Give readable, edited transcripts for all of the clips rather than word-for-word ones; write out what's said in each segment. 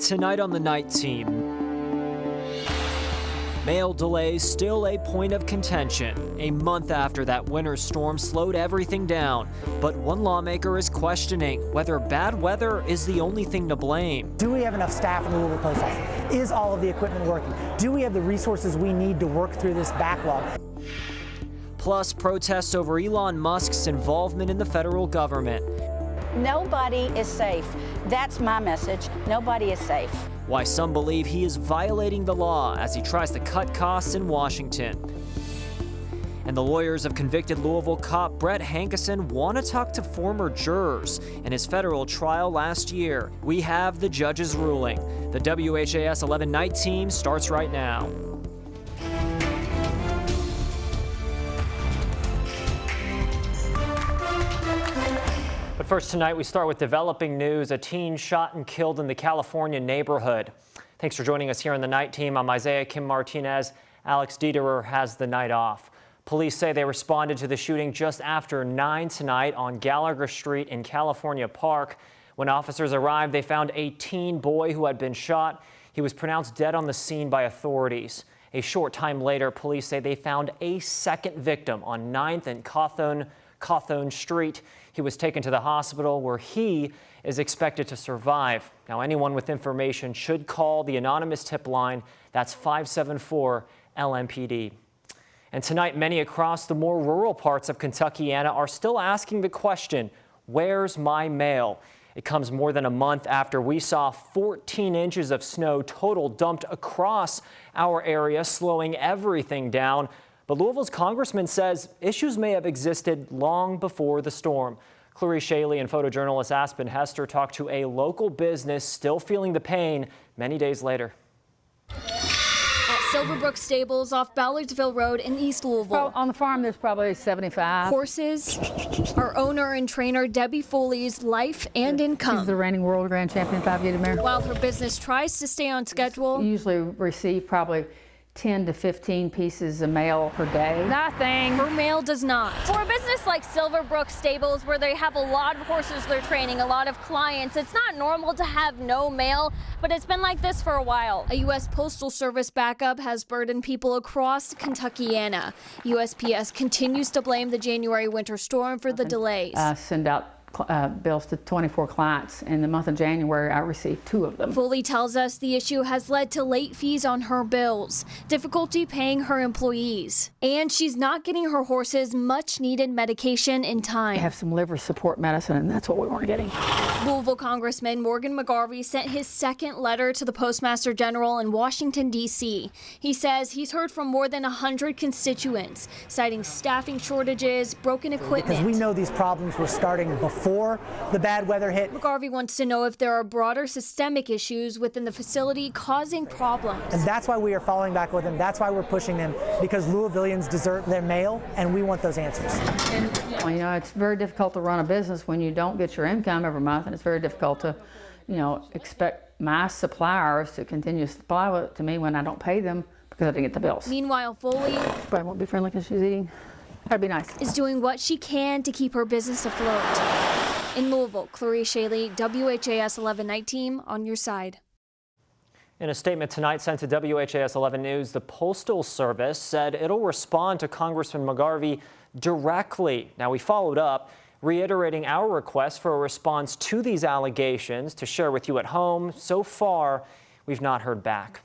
Tonight on the Night Team. Mail delays still a point of contention, a month after that winter storm slowed everything down. But one lawmaker is questioning whether bad weather is the only thing to blame. Do we have enough staff in the Louisville Post Office? Is all of the equipment working? Do we have the resources we need to work through this backlog? Plus, protests over Elon Musk's involvement in the federal government. Nobody is safe. That's my message. Nobody is safe. Why some believe he is violating the law as he tries to cut costs in Washington. And the lawyers of convicted Louisville cop Brett Hankison want to talk to former jurors in his federal trial last year. We have the judge's ruling. The WHAS11 Night Team starts right now. But first tonight, we start with developing news. A teen shot and killed in the California neighborhood. Thanks for joining us here on the Night Team. I'm Isaiah Kim Martinez. Alex Dederer has the night off. Police say they responded to the shooting just after 9 tonight on Gallagher Street in California Park. When officers arrived, they found a teen boy who had been shot. He was pronounced dead on the scene by authorities. A short time later, police say they found a second victim on 9th and Cawthon Street. He was taken to the hospital where he is expected to survive. Now, anyone with information should call the anonymous tip line. That's 574 LMPD. And tonight, many across the more rural parts of Kentuckiana are still asking the question, where's my mail? It comes more than a month after we saw 14 inches of snow total dumped across our area, slowing everything down. But Louisville's congressman says issues may have existed long before the storm. Clarice Shaley and photojournalist Aspen Hester talked to a local business still feeling the pain many days later. At Silverbrook Stables off Ballardsville Road in East Louisville. On the farm, there's probably 75 horses. Our owner and trainer, Debbie Foley's life and income. She's the reigning world grand champion 5-gate mare. While her business tries to stay on schedule, We usually receive probably 10 to 15 pieces of mail per day. Nothing. her mail does not. For a business like Silverbrook Stables, where they have a lot of horses they're training, a lot of clients, it's not normal to have no mail, but it's been like this for a while. A U.S. Postal Service backup has burdened people across Kentuckiana. USPS continues to blame the January winter storm for the delays. Send out bills to 24 clients. In the month of January, I received 2 of them. Foley tells us the issue has led to late fees on her bills, difficulty paying her employees, and she's not getting her horses much needed medication in time. I have some liver support medicine, and that's what we weren't getting. Louisville Congressman Morgan McGarvey sent his second letter to the Postmaster General in Washington, D.C. He says he's heard from more than 100 constituents, citing staffing shortages, broken equipment. Because we know these problems were starting before the bad weather hit. McGarvey wants to know if there are broader systemic issues within the facility causing problems. And that's why we are following back with them. That's why we're pushing them, because Louisvillians deserve their mail, and we want those answers. Well, you know, it's very difficult to run a business when you don't get your income every month, and it's very difficult to, you know, expect my suppliers to continue to supply it to me when I don't pay them because I didn't get the bills. Meanwhile, Foley But won't be friendly because she's eating. That'd be nice. is doing what she can to keep her business afloat. In Louisville, Clarice Shaley, WHAS 11 Night Team, on your side. In a statement tonight sent to WHAS 11 News, the Postal Service said it'll respond to Congressman McGarvey directly. Now, we followed up, reiterating our request for a response to these allegations to share with you at home. So far, we've not heard back.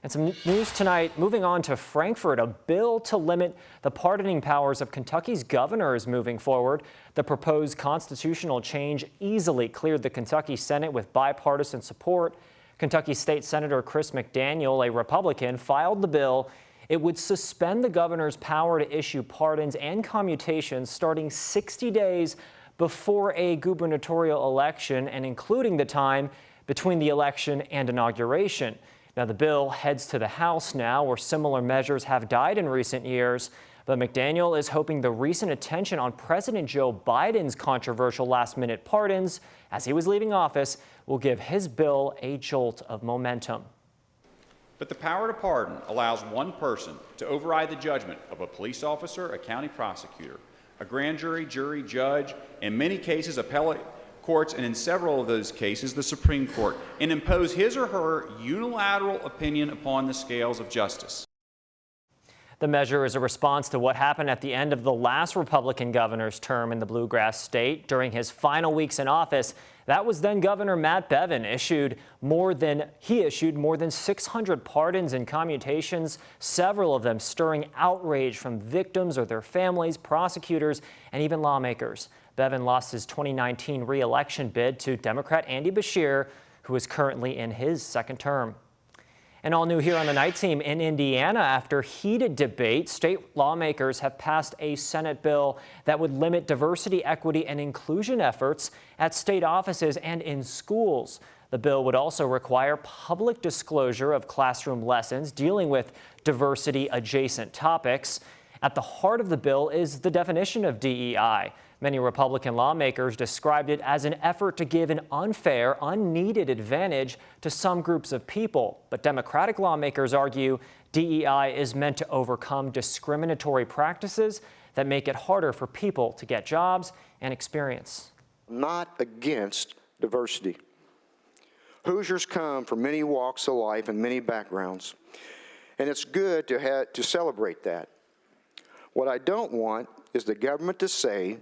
And some news tonight, moving on to Frankfort, a bill to limit the pardoning powers of Kentucky's governor is moving forward. The proposed constitutional change easily cleared the Kentucky Senate with bipartisan support. Kentucky State Senator Chris McDaniel, a Republican, filed the bill. It would suspend the governor's power to issue pardons and commutations starting 60 days before a gubernatorial election and including the time between the election and inauguration. Now, the bill heads to the House now, where similar measures have died in recent years. But McDaniel is hoping the recent attention on President Joe Biden's controversial last-minute pardons as he was leaving office will give his bill a jolt of momentum. But the power to pardon allows one person to override the judgment of a police officer, a county prosecutor, a grand jury, judge, in many cases appellate courts, and in several of those cases, the Supreme Court, and impose his or her unilateral opinion upon the scales of justice. The measure is a response to what happened at the end of the last Republican governor's term in the Bluegrass state. During his final weeks in office, that was then Governor Matt Bevin issued more than 600 pardons and commutations, several of them stirring outrage from victims or their families, prosecutors, and even lawmakers. Bevin lost his 2019 re-election bid to Democrat Andy Beshear, who is currently in his second term. And all new here on the night team in Indiana, after heated debate, state lawmakers have passed a Senate bill that would limit diversity, equity, and inclusion efforts at state offices and in schools. The bill would also require public disclosure of classroom lessons dealing with diversity-adjacent topics. At the heart of the bill is the definition of DEI. Many Republican lawmakers described it as an effort to give an unfair, unneeded advantage to some groups of people. But Democratic lawmakers argue DEI is meant to overcome discriminatory practices that make it harder for people to get jobs and experience. Not against diversity. Hoosiers come from many walks of life and many backgrounds, and it's good to celebrate that. What I don't want is the government to say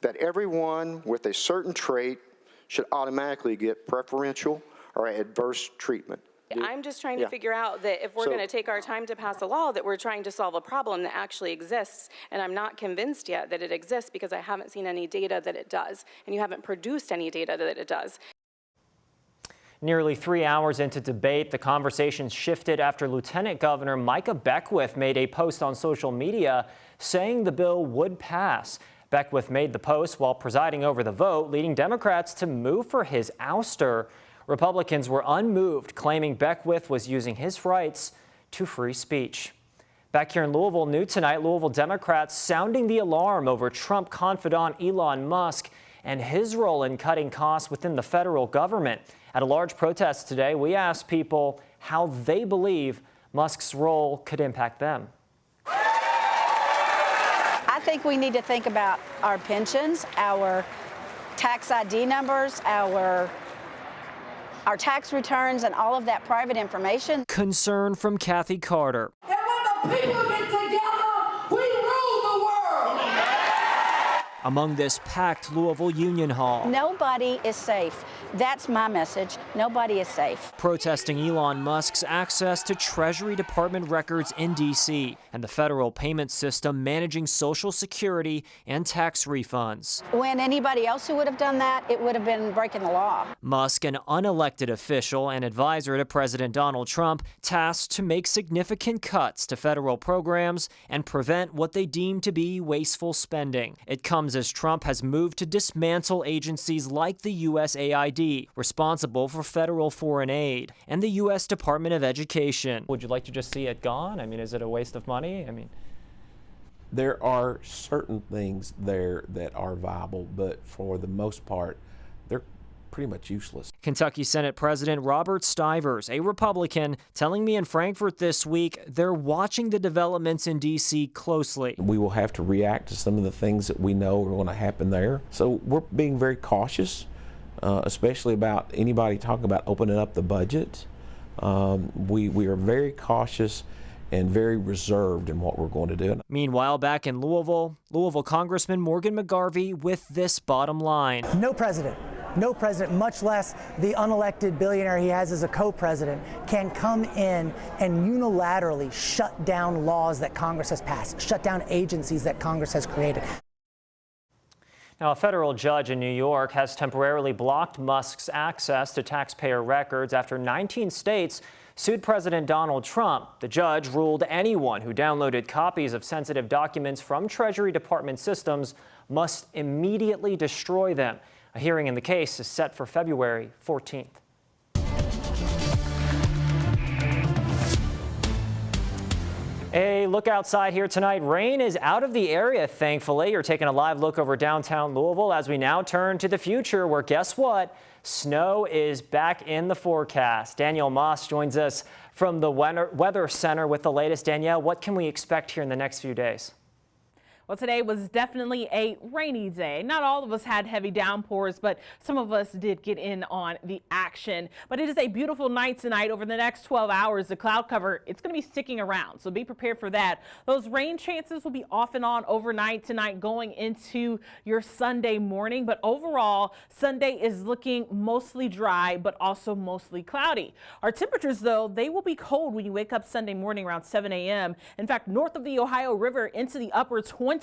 that everyone with a certain trait should automatically get preferential or adverse treatment. I'm just trying to figure out that if we're going to take our time to pass a law, that we're trying to solve a problem that actually exists, and I'm not convinced yet that it exists because I haven't seen any data that it does, and you haven't produced any data that it does. Nearly 3 hours into debate, the conversation shifted after Lieutenant Governor Micah Beckwith made a post on social media saying the bill would pass. Beckwith made the post while presiding over the vote, leading Democrats to move for his ouster. Republicans were unmoved, claiming Beckwith was using his rights to free speech. Back here in Louisville, new tonight, Louisville Democrats sounding the alarm over Trump confidant Elon Musk and his role in cutting costs within the federal government. At a large protest today, we asked people how they believe Musk's role could impact them. I think we need to think about our pensions, our tax ID numbers, our tax returns, and all of that private information. Concern from Kathy Carter. And when the people get together, we rule the world. Among this packed Louisville Union Hall. Nobody is safe. That's my message. Nobody is safe. Protesting Elon Musk's access to Treasury Department records in D.C. and the federal payment system managing Social Security and tax refunds. When anybody else who would have done that, it would have been breaking the law. Musk, an unelected official and advisor to President Donald Trump, tasked to make significant cuts to federal programs and prevent what they deem to be wasteful spending. It comes as Trump has moved to dismantle agencies like the USAID, responsible for federal foreign aid, and the U.S. Department of Education. Would you like to just see it gone? I mean, is it a waste of money? I mean, there are certain things there that are viable, but for the most part, they're pretty much useless. Kentucky Senate President Robert Stivers, a Republican, telling me in Frankfort this week they're watching the developments in D.C. closely. We will have to react to some of the things that we know are going to happen there. So we're being very cautious, especially about anybody talking about opening up the budget. We are very cautious and very reserved in what we're going to do. Meanwhile, back in Louisville Congressman Morgan McGarvey with this bottom line. No president, much less the unelected billionaire he has as a co-president, can come in and unilaterally shut down laws that Congress has passed, shut down agencies that Congress has created. Now, a federal judge in New York has temporarily blocked Musk's access to taxpayer records after 19 states sued President Donald Trump. The judge ruled anyone who downloaded copies of sensitive documents from Treasury Department systems must immediately destroy them. A hearing in the case is set for February 14th. A look outside here tonight. Rain is out of the area, thankfully. You're taking a live look over downtown Louisville as we now turn to the future, where guess what? Snow is back in the forecast. Danielle Moss joins us from the Weather Center with the latest. Danielle, what can we expect here in the next few days? Well, today was definitely a rainy day. Not all of us had heavy downpours, but some of us did get in on the action. But it is a beautiful night tonight. Over the next 12 hours, the cloud cover, it's going to be sticking around, so be prepared for that. Those rain chances will be off and on overnight tonight going into your Sunday morning. But overall, Sunday is looking mostly dry, but also mostly cloudy. Our temperatures, though, they will be cold when you wake up Sunday morning around 7 a.m. In fact, north of the Ohio River into the upper 20s,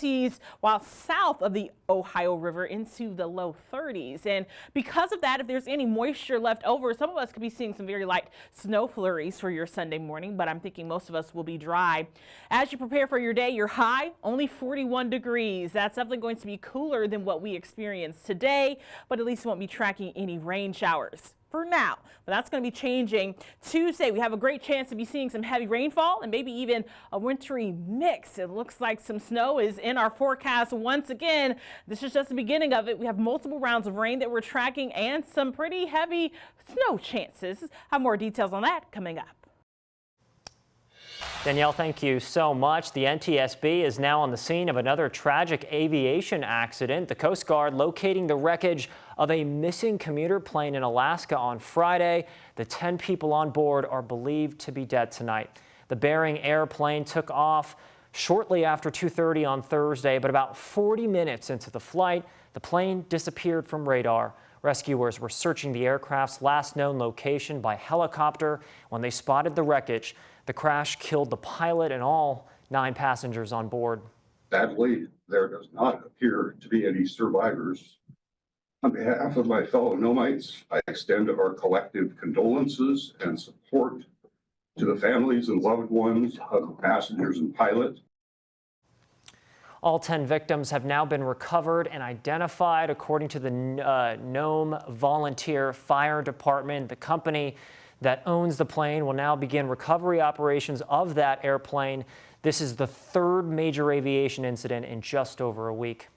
while south of the Ohio River into the low 30s. And because of that, if there's any moisture left over, some of us could be seeing some very light snow flurries for your Sunday morning, but I'm thinking most of us will be dry. As you prepare for your day, your high, only 41 degrees. That's definitely going to be cooler than what we experienced today, but at least won't be tracking any rain showers for now. But that's going to be changing. Tuesday, we have a great chance to be seeing some heavy rainfall and maybe even a wintry mix. It looks like some snow is in our forecast once again. This is just the beginning of it. We have multiple rounds of rain that we're tracking and some pretty heavy snow chances. Have more details on that coming up. Danielle, thank you so much. The NTSB is now on the scene of another tragic aviation accident. The Coast Guard locating the wreckage of a missing commuter plane in Alaska on Friday. The 10 people on board are believed to be dead tonight. The Bering airplane took off shortly after 2:30 on Thursday, but about 40 minutes into the flight, the plane disappeared from radar. Rescuers were searching the aircraft's last known location by helicopter when they spotted the wreckage. The crash killed the pilot and all 9 passengers on board. Sadly, there does not appear to be any survivors. On behalf of my fellow Nomites, I extend our collective condolences and support to the families and loved ones of the passengers and pilot. All 10 victims have now been recovered and identified, according to the Nome Volunteer Fire Department. The company that owns the plane will now begin recovery operations of that airplane. This is the 3rd major aviation incident in just over a week.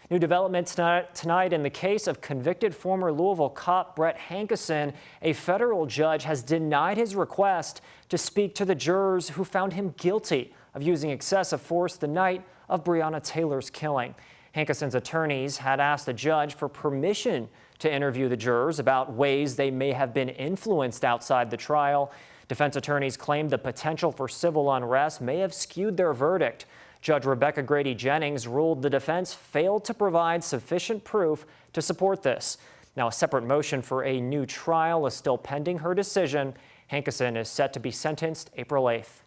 New developments tonight in the case of convicted former Louisville cop Brett Hankison. A federal judge has denied his request to speak to the jurors who found him guilty of using excessive force the night of Breonna Taylor's killing. Hankison's attorneys had asked the judge for permission to interview the jurors about ways they may have been influenced outside the trial. Defense attorneys claimed the potential for civil unrest may have skewed their verdict. Judge Rebecca Grady Jennings ruled the defense failed to provide sufficient proof to support this. Now, a separate motion for a new trial is still pending her decision. Hankison is set to be sentenced April 8th.